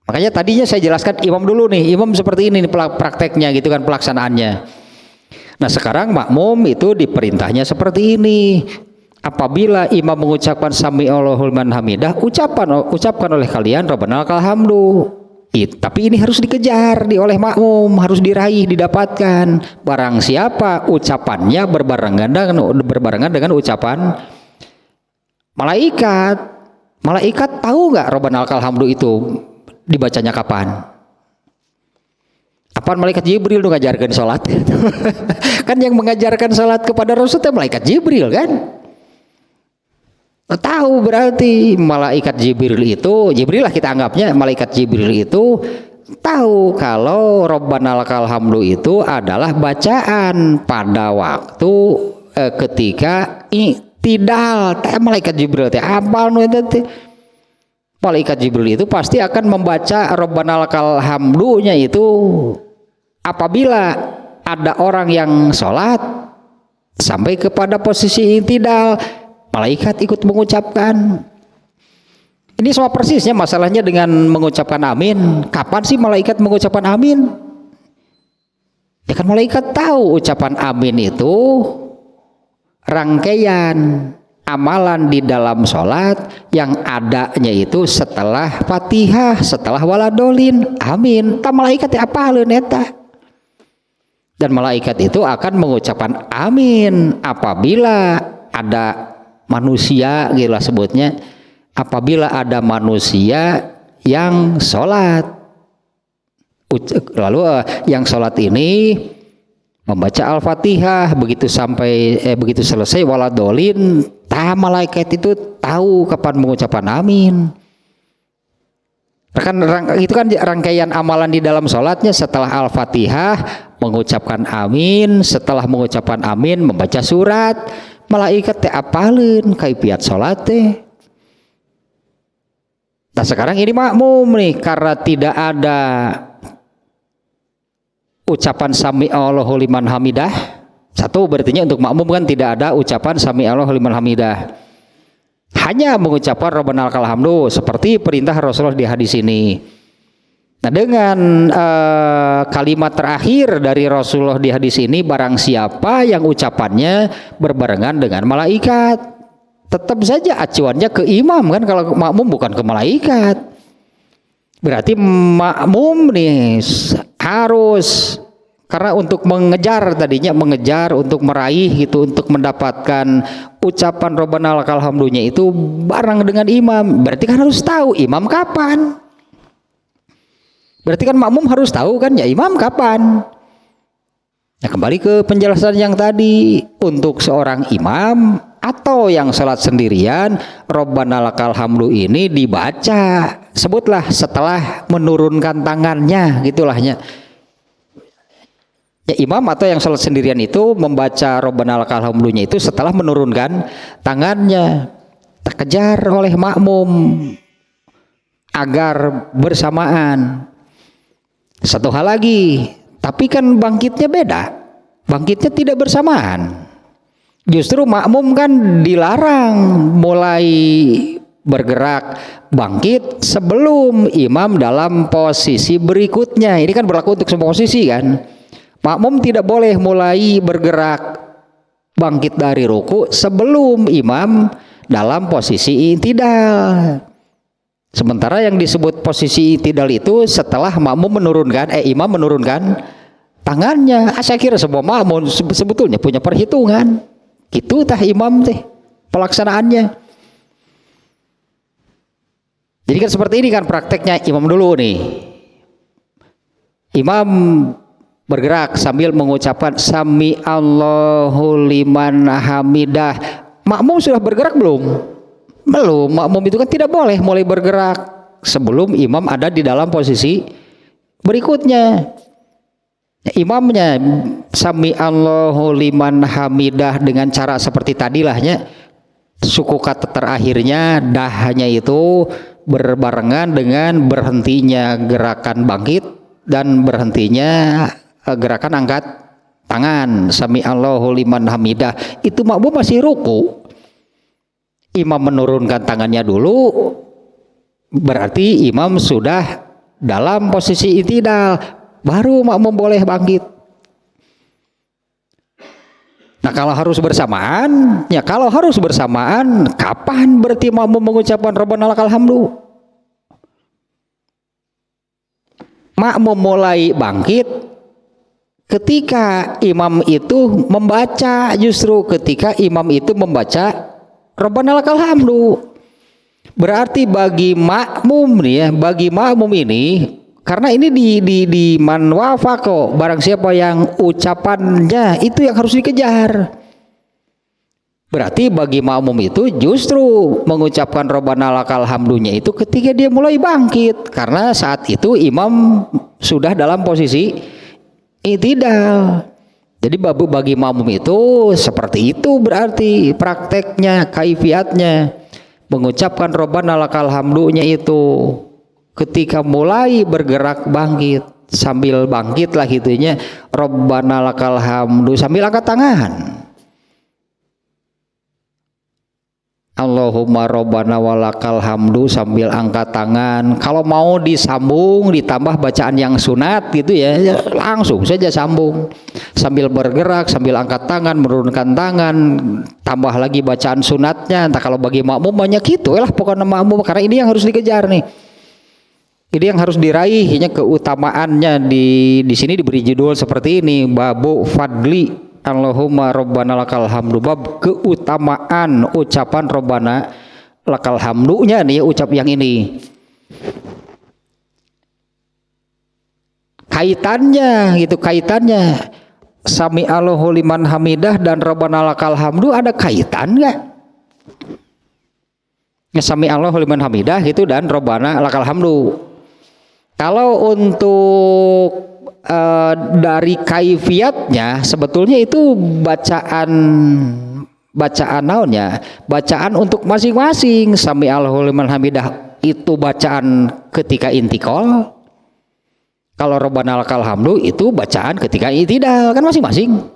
Speaker 1: Makanya tadinya saya jelaskan imam dulu nih, imam seperti ini nih prakteknya gitu kan, pelaksanaannya. Nah sekarang makmum itu diperintahnya seperti ini. Apabila imam mengucapkan sami Allahu liman hamidah, ucapkan oleh kalian Rabbana lakal hamdu. Tapi ini harus dikejar oleh makmum, harus diraih, didapatkan. Barang siapa ucapannya berbarengan dengan ucapan malaikat. Malaikat tahu nggak Rabbana lakal hamdu itu dibacanya kapan? Apaan malaikat Jibril tuh ngajarkan sholat? Kan yang mengajarkan sholat kepada Rasul itu malaikat Jibril kan? Tahu berarti malaikat Jibril itu, Jibril lah kita anggapnya, malaikat Jibril itu tahu kalau Rabbana lakal hamdu itu adalah bacaan pada waktu ketika i'tidal. Malaikat Jibril teh apal nu eta teh. Malaikat Jibril itu pasti akan membaca Rabbana lakal hamdunya itu apabila ada orang yang sholat sampai kepada posisi i'tidal, malaikat ikut mengucapkan. Ini sama persisnya masalahnya dengan mengucapkan amin. Kapan sih malaikat mengucapkan amin? Ya kan malaikat tahu ucapan amin itu rangkaian amalan di dalam sholat yang adanya itu setelah Fatihah, setelah waladolin, amin. Ta malaikat apaleun eta. Dan malaikat itu akan mengucapkan amin apabila ada manusia, gila sebutnya, apabila ada manusia yang sholat. Lalu yang sholat ini membaca Al-Fatihah, begitu selesai waladolin, malaikat itu tahu kapan mengucapkan amin. Itu kan rangkaian amalan di dalam sholatnya. Setelah Al-Fatihah mengucapkan amin, setelah mengucapkan amin membaca surat, malaikat teh apalin kaifiat sholat teh. Nah sekarang ini makmum nih, karena tidak ada ucapan sami Allahu liman hamidah. Satu berarti untuk makmum kan tidak ada ucapan sami Allahu liman hamidah, hanya mengucapkan Rabbana lakal hamdu seperti perintah Rasulullah di hadis ini. Nah dengan kalimat terakhir dari Rasulullah di hadis ini, barang siapa yang ucapannya berbarengan dengan malaikat, tetap saja acuannya ke imam kan, kalau makmum bukan ke malaikat. Berarti makmum nih harus, karena untuk mengejar untuk meraih gitu, untuk mendapatkan ucapan Rabbana lakal hamdunya itu bareng dengan imam. Berarti kan harus tahu imam kapan. Berarti kan makmum harus tahu kan ya imam kapan. Nah kembali ke penjelasan yang tadi, untuk seorang imam atau yang sholat sendirian, Rabbana lakal hamdu ini dibaca, sebutlah setelah menurunkan tangannya, gitulahnya. Ya imam atau yang sholat sendirian itu membaca Rabbana lakal hamdunya itu setelah menurunkan tangannya. Terkejar oleh makmum agar bersamaan. Satu hal lagi, tapi kan bangkitnya beda, bangkitnya tidak bersamaan. Justru makmum kan dilarang mulai bergerak bangkit sebelum imam dalam posisi berikutnya. Ini kan berlaku untuk semua posisi kan. Makmum tidak boleh mulai bergerak bangkit dari ruku sebelum imam dalam posisi i'tidal. Sementara yang disebut posisi i'tidal itu setelah imam menurunkan tangannya. Saya kira semua makmum sebetulnya punya perhitungan. Gitu tah imam teh pelaksanaannya. Jadi kan seperti ini kan prakteknya imam dulu nih. Imam bergerak sambil mengucapkan sami Allahu liman hamidah. Makmum sudah bergerak belum? Belum. Makmum itu kan tidak boleh mulai bergerak sebelum imam ada di dalam posisi berikutnya. Imamnya sami Allahu liman hamidah dengan cara seperti tadilahnya, suku kata terakhirnya dahnya itu berbarengan dengan berhentinya gerakan bangkit dan berhentinya gerakan angkat tangan. Sami Allahu liman hamidah itu makmum masih ruku, imam menurunkan tangannya dulu, berarti imam sudah dalam posisi i'tidal, baru makmum boleh bangkit. Nah kalau harus bersamaan, ya kalau harus bersamaan, kapan berarti makmum mengucapkan Rabbana lakal hamdu? Makmum mulai bangkit ketika imam itu membaca, justru ketika imam itu membaca Rabbana lakal hamdu. Berarti bagi makmum nih ya, bagi makmum ini, karena ini di man wafaqo, barang siapa yang ucapannya itu yang harus dikejar. Berarti bagi makmum itu justru mengucapkan Rabbana lakal hamdunya itu ketika dia mulai bangkit, karena saat itu imam sudah dalam posisi i'tidal. Jadi bagi makmum itu seperti itu, berarti prakteknya, kaifiatnya mengucapkan Rabbana lakal hamdunya itu ketika mulai bergerak bangkit, sambil bangkit lah gitunya Rabbana lakal hamdu sambil angkat tangan. Allahumma Rabbana walakal hamdu sambil angkat tangan. Kalau mau disambung ditambah bacaan yang sunat gitu ya, langsung saja sambung sambil bergerak, sambil angkat tangan, menurunkan tangan, tambah lagi bacaan sunatnya. Entah kalau bagi makmum banyak gitu lah pokoknya makmum, karena ini yang harus dikejar nih. Ini yang harus diraihnya keutamaannya. Di sini diberi judul seperti ini, babu fadli Allahumma Rabbana lakal hamdu, bab keutamaan ucapan Rabbana lakal hamdunya nih, ucap yang ini. Kaitannya gitu, kaitannya sami Allahu liman hamidah dan Rabbana lakal hamdu ada kaitan nggak? Sami Allahu liman hamidah gitu dan Rabbana lakal hamdu. Kalau untuk dari kaifiatnya sebetulnya itu bacaan naonnya, bacaan untuk masing-masing. Sami Allahu liman hamidah itu bacaan ketika intikal. Kalau Rabbana lakal hamdu itu bacaan ketika i'tidal, kan masing-masing.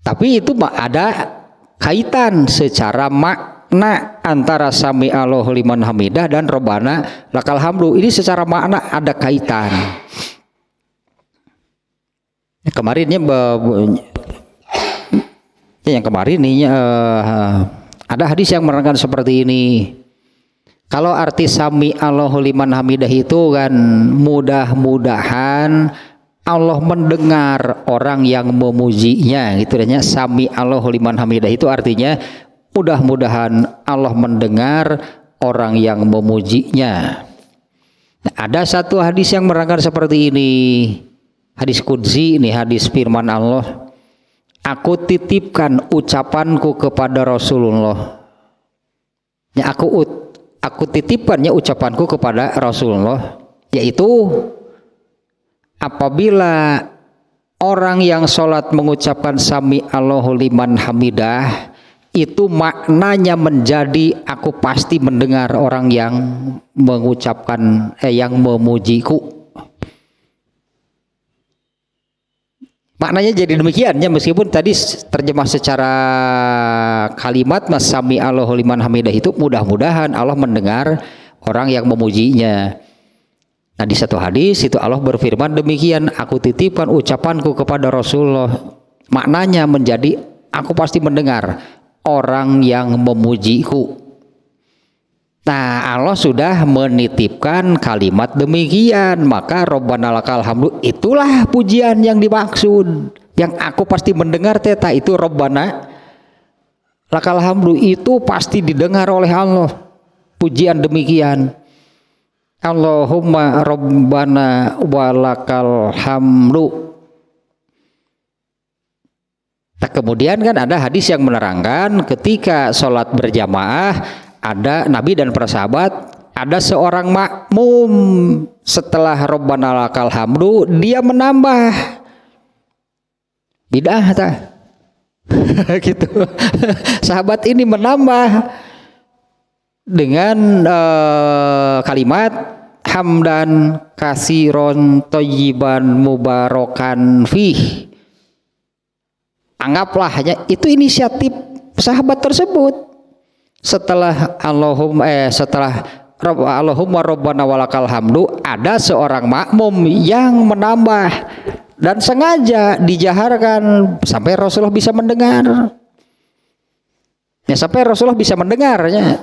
Speaker 1: Tapi itu ada kaitan secara makna antara sami Allahu liman hamidah dan Rabbana lakal hamdu. Ini secara makna ada kaitan. Kemarinnya yang kemarin ini ada hadis yang menerangkan seperti ini. Kalau arti sami Allahu liman hamidah itu kan mudah-mudahan Allah mendengar orang yang memujinya gitu. Dan sami Allahu liman hamidah itu artinya mudah-mudahan Allah mendengar orang yang memujinya. Nah, ada satu hadis yang menerangkan seperti ini, hadis qudsi ini, hadis firman Allah, aku titipkan ucapanku kepada Rasulullah. Ya, aku titipkannya ucapanku kepada Rasulullah, yaitu apabila orang yang sholat mengucapkan sami Allahu liman hamidah, itu maknanya menjadi aku pasti mendengar orang yang mengucapkan yang memujiku. Maknanya jadi demikiannya, meskipun tadi terjemah secara kalimat mas sami Allahu liman hamidah itu mudah-mudahan Allah mendengar orang yang memujinya. Nah di satu hadis itu Allah berfirman demikian, aku titipkan ucapanku kepada Rasulullah, maknanya menjadi aku pasti mendengar orang yang memujiku. Nah Allah sudah menitipkan kalimat demikian, maka Rabbana lakal hamdu itulah pujian yang dimaksud, yang aku pasti mendengar teta itu Rabbana lakal hamdu itu pasti didengar oleh Allah, pujian demikian. Allahumma Rabbana walakal hamdu. Nah, kemudian kan ada hadis yang menerangkan ketika sholat berjamaah ada Nabi dan para sahabat, ada seorang makmum setelah Rabbana lakal hamdu dia menambah Bid'ah tah. Gitu. Sahabat ini menambah dengan kalimat hamdan kasiron thayyiban mubarakan fih. Anggaplah hanya itu inisiatif sahabat tersebut. Setelah Allahumma rabbana walakal hamdu, ada seorang makmum yang menambah dan sengaja dijaharkan sampai Rasulullah bisa mendengar. Ya, sampai Rasulullah bisa mendengarnya.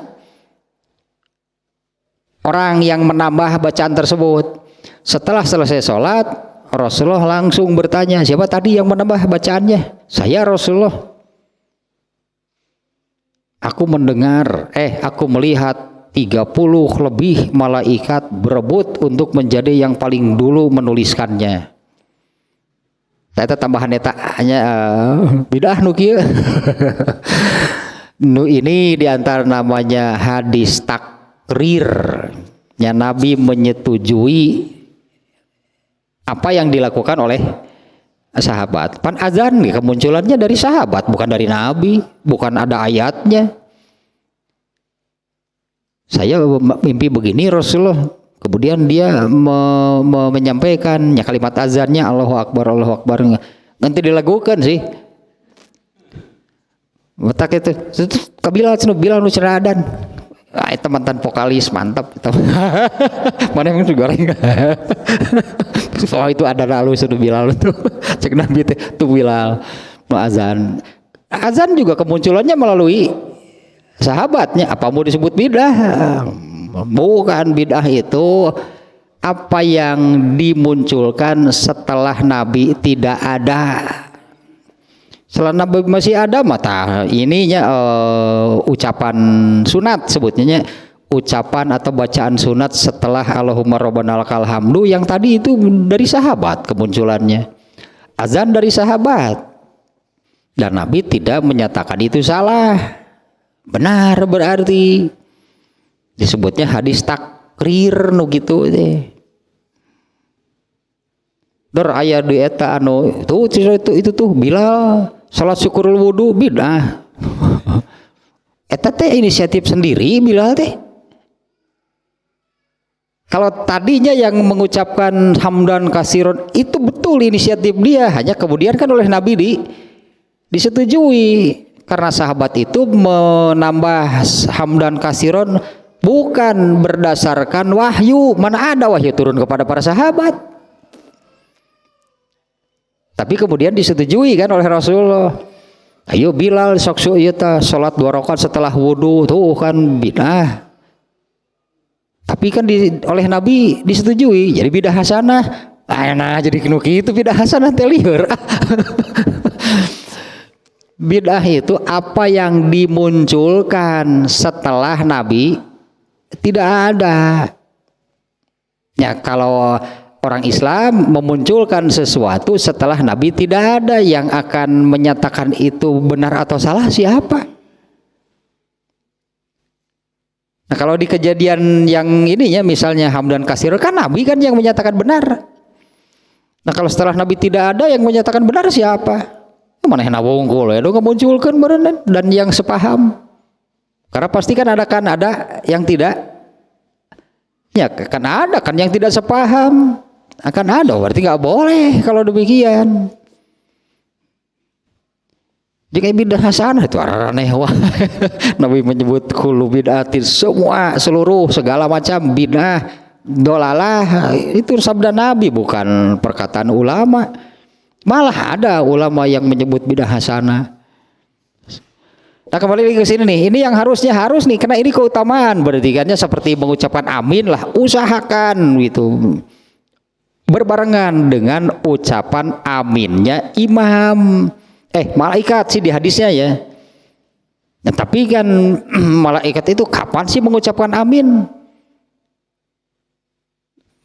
Speaker 1: Orang yang menambah bacaan tersebut. Setelah selesai sholat, Rasulullah langsung bertanya, siapa tadi yang menambah bacaannya? Saya, Rasulullah. Aku melihat 30 lebih malaikat berebut untuk menjadi yang paling dulu menuliskannya. Saya tambahan eta hanya bidah nu kieu. Nu ini diantara namanya hadis takrir. Ya, Nabi menyetujui apa yang dilakukan oleh sahabat. Pan azan kemunculannya dari sahabat, bukan dari Nabi, bukan ada ayatnya. Saya mimpi begini Rasulullah. Kemudian dia menyampaikan kalimat azannya Allahu Akbar, Allahu Akbar. Nanti dilakukan sih. Betak itu kabilah Bilal nu ceradan. Itu mantan vokalis mantap itu. Mana yang digoreng. Soal itu ada lalu sudah Bilal itu. Cek Nabi itu Bilal azan. Azan juga kemunculannya melalui sahabatnya. Apa mau disebut bidah? Bukan, bid'ah itu apa yang dimunculkan setelah Nabi tidak ada. Setelah Nabi masih ada mata ininya ucapan sunat sebutnya, ucapan atau bacaan sunat setelah Allahumma rabbana lakal hamdu yang tadi itu dari sahabat kemunculannya. Azan dari sahabat. Dan Nabi tidak menyatakan itu salah. Benar berarti. Disebutnya hadis takrir nu gitu deh. Dor aya di eta anu itu tuh Bilal salat syukurul wudu bidah. Eta teh inisiatif sendiri Bilal teh. Kalau tadinya yang mengucapkan hamdan kasiron itu betul inisiatif dia, hanya kemudian kan oleh Nabi disetujui karena sahabat itu menambah hamdan kasiron bukan berdasarkan wahyu, mana ada wahyu turun kepada para sahabat. Tapi kemudian disetujui kan oleh Rasulullah. Ayo Bilal sok salat 2 rakaat setelah wudu, tuh kan bidah. Tapi kan oleh Nabi disetujui, jadi bidah hasanah. Nah jadi kenu kitu bidah hasanah teh lieur. Bidah itu apa yang dimunculkan setelah Nabi tidak ada. Ya, kalau orang Islam memunculkan sesuatu setelah Nabi tidak ada, yang akan menyatakan itu benar atau salah siapa? Nah, kalau di kejadian yang ininya misalnya hamdan kasir kan Nabi kan yang menyatakan benar. Nah, kalau setelah Nabi tidak ada yang menyatakan benar siapa? Mana yang wungkul ya, dong memunculkan benar dan yang sepaham. Karena pasti kan ada yang tidak, ya kan ada kan yang tidak sepaham, akan ada, berarti nggak boleh kalau demikian. Jika bidah hasanah itu aneh wah. Nabi menyebut kullu bid'atin, seluruh segala macam bidah dolalah, itu sabda Nabi bukan perkataan ulama. Malah ada ulama yang menyebut bidah hasanah. Nah, kembali ke sini nih, ini yang harus nih, karena ini keutamaan, berarti kan seperti mengucapkan amin lah, usahakan gitu berbarengan dengan ucapan aminnya imam, malaikat sih di hadisnya ya. Nah, tapi kan malaikat itu kapan sih mengucapkan amin?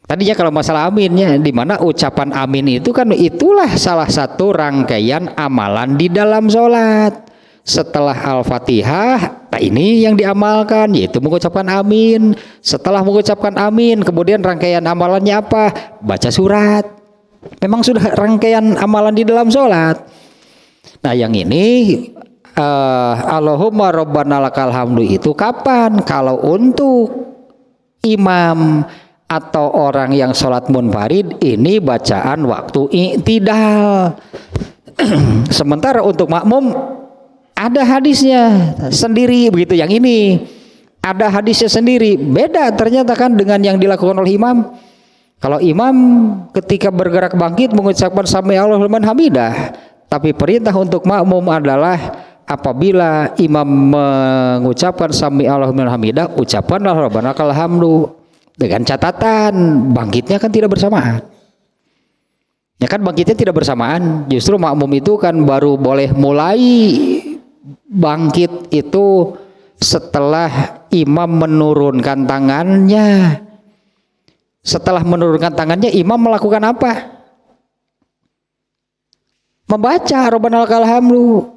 Speaker 1: Tadinya kalau masalah aminnya, di mana ucapan amin itu kan itulah salah satu rangkaian amalan di dalam sholat. Setelah Al-Fatihah, nah ini yang diamalkan yaitu mengucapkan amin. Setelah mengucapkan amin, kemudian rangkaian amalannya apa? Baca surat. Memang sudah rangkaian amalan di dalam sholat. Nah yang ini Allahumma rabbana lakal hamdu itu kapan? Kalau untuk imam atau orang yang sholat munfarid ini bacaan waktu i'tidal. Sementara untuk makmum ada hadisnya sendiri begitu. Yang ini ada hadisnya sendiri, beda ternyata kan dengan yang dilakukan oleh imam. Kalau imam ketika bergerak bangkit mengucapkan sami Allahu liman hamidah, tapi perintah untuk makmum adalah apabila imam mengucapkan sami Allahu liman hamidah, ucapkanlah rabbana lakal hamdu, dengan catatan bangkitnya kan tidak bersamaan. Ya kan bangkitnya tidak bersamaan, justru makmum itu kan baru boleh mulai bangkit itu setelah imam menurunkan tangannya. Setelah menurunkan tangannya, imam melakukan apa? Membaca rabbana lakal hamdu.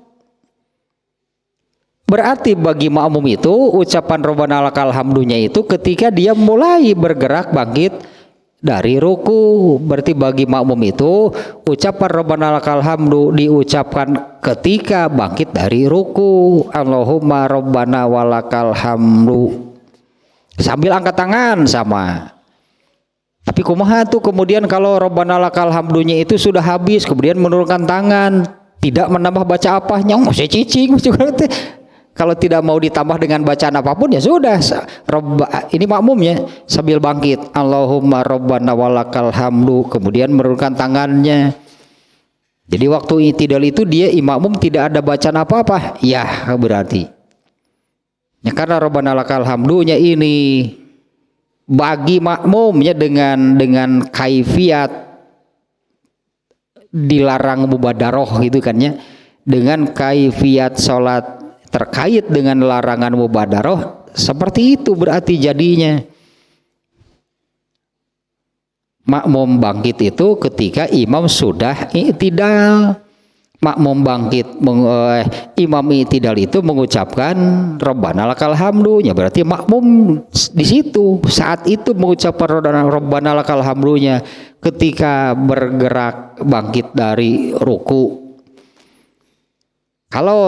Speaker 1: Berarti bagi makmum itu ucapan rabbana lakal hamdunya itu ketika dia mulai bergerak bangkit dari ruku. Berarti bagi makmum itu ucapan rabbana lakal hamdu diucapkan ketika bangkit dari ruku. Allahumma rabbana walakal hamdu sambil angkat tangan sama. Tapi kumaha tuh kemudian kalau rabbana lakal hamdunya itu sudah habis kemudian menurunkan tangan, tidak menambah baca apa, nyong masih cicing kalau tidak mau ditambah dengan bacaan apapun ya sudah. Ini makmumnya sambil bangkit Allahumma rabbana walakal hamdu kemudian menurunkan tangannya. Jadi waktu i'tidal itu dia makmum tidak ada bacaan apa-apa ya berarti ya, karena rabbana lakal hamdunya ini bagi makmumnya dengan kaifiat dilarang mubadaroh gitu kan ya, dengan kaifiat sholat terkait dengan larangan mubadaroh seperti itu. Berarti jadinya makmum bangkit itu ketika imam sudah i'tidal. Makmum bangkit imam i'tidal itu mengucapkan rabbana lakal hamdunya, berarti makmum di situ saat itu mengucapkan rabbana lakal hamdunya ketika bergerak bangkit dari ruku. Kalau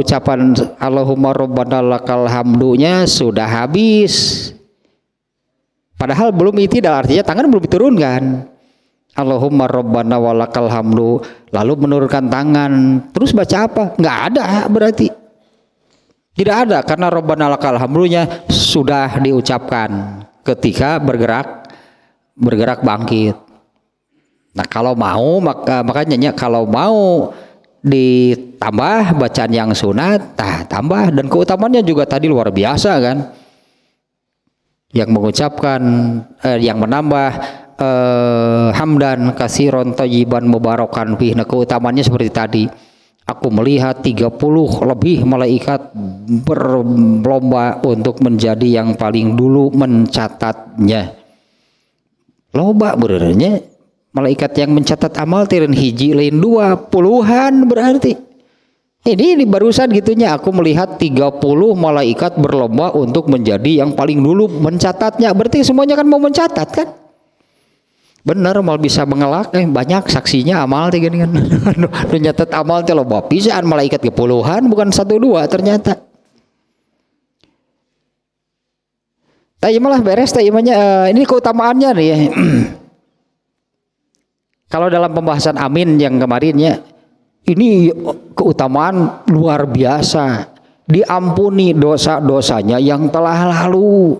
Speaker 1: ucapan Allahumma rabbana lakal hamdunya sudah habis, padahal belum i'tidal, artinya tangan belum diturunkan. Allahumma rabbana walakal hamdu, lalu menurunkan tangan, terus baca apa? Nggak ada berarti. Tidak ada karena rabbana lakal hamdunya sudah diucapkan ketika bergerak bangkit. Nah kalau mau makanya kalau mau ditambah bacaan yang sunat, tambah, dan keutamaannya juga tadi luar biasa kan. Yang mengucapkan yang menambah hamdan katsiran thayyiban mubarakan fih. Nah, keutamaannya seperti tadi. Aku melihat 30 lebih malaikat berlomba untuk menjadi yang paling dulu mencatatnya. Loba benernya malaikat yang mencatat amal tireun hiji lain 20-an berarti. Ini barusan gitunya aku melihat 30 malaikat berlomba untuk menjadi yang paling dulu mencatatnya. Berarti semuanya kan mau mencatat kan? Bener mal bisa mengelak banyak saksinya amal teh gini kan. Nu nyatet amal teh loba pisan malaikat ke puluhan bukan 1-2 ternyata. Tah malah beres teh imanya ini keutamaannya nih ya. Kalau dalam pembahasan amin yang kemarinnya ini keutamaan luar biasa, diampuni dosa-dosanya yang telah lalu.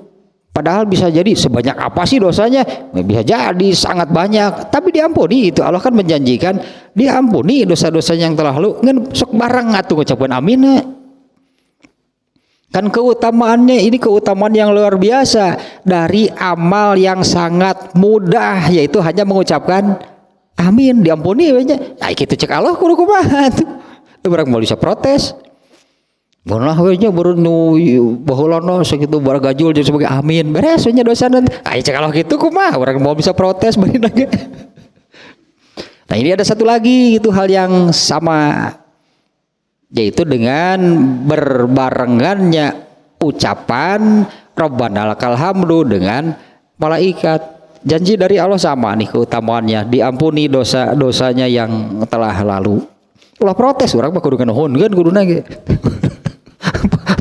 Speaker 1: Padahal bisa jadi sebanyak apa sih dosanya? Bisa jadi sangat banyak, tapi diampuni. Itu Allah kan menjanjikan diampuni dosa-dosanya yang telah lalu. Ngan sok barang atuh ngucapkeun amin. Kan keutamaannya ini keutamaan yang luar biasa dari amal yang sangat mudah, yaitu hanya mengucapkan amin, diampuni we nya. Nah kitu cek Allah kudu kumaha tuh. Teu barang mau bisa protes. Munlah we nya baru nu baheulana sakitu baragajul jeung sebagai amin. Beres we nya dosana. Ai cek Allah kitu kumaha urang mau bisa protes bari lagi. Nah, ini ada satu lagi itu hal yang sama, yaitu dengan berbarengannya ucapan Rabbana lakal hamdu dengan malaikat. Janji dari Allah sama nih keutamaannya, diampuni dosa-dosanya yang telah lalu. ulah protes orang mah kudu nuhunkeun kuduna ge.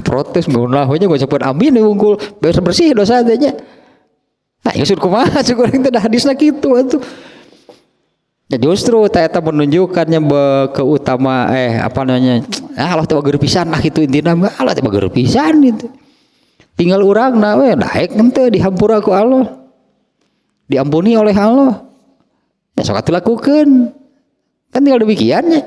Speaker 1: Protes ngulah we nya gak cepet amin wungkul bersih dosa teh nya. Nah, geus kumaha cukup urang teh hadisna kitu atuh. Ya justru eta menunjukkannya keutama apa namanya? Allah teh bager pisan lah kitu intina mah Allah teh bager pisan itu. Tinggal urangna we daek henteu dihampura ku Allah. Diampuni oleh Allah. Ya sok atuh lakukeun. Kan tinggal demikian ya.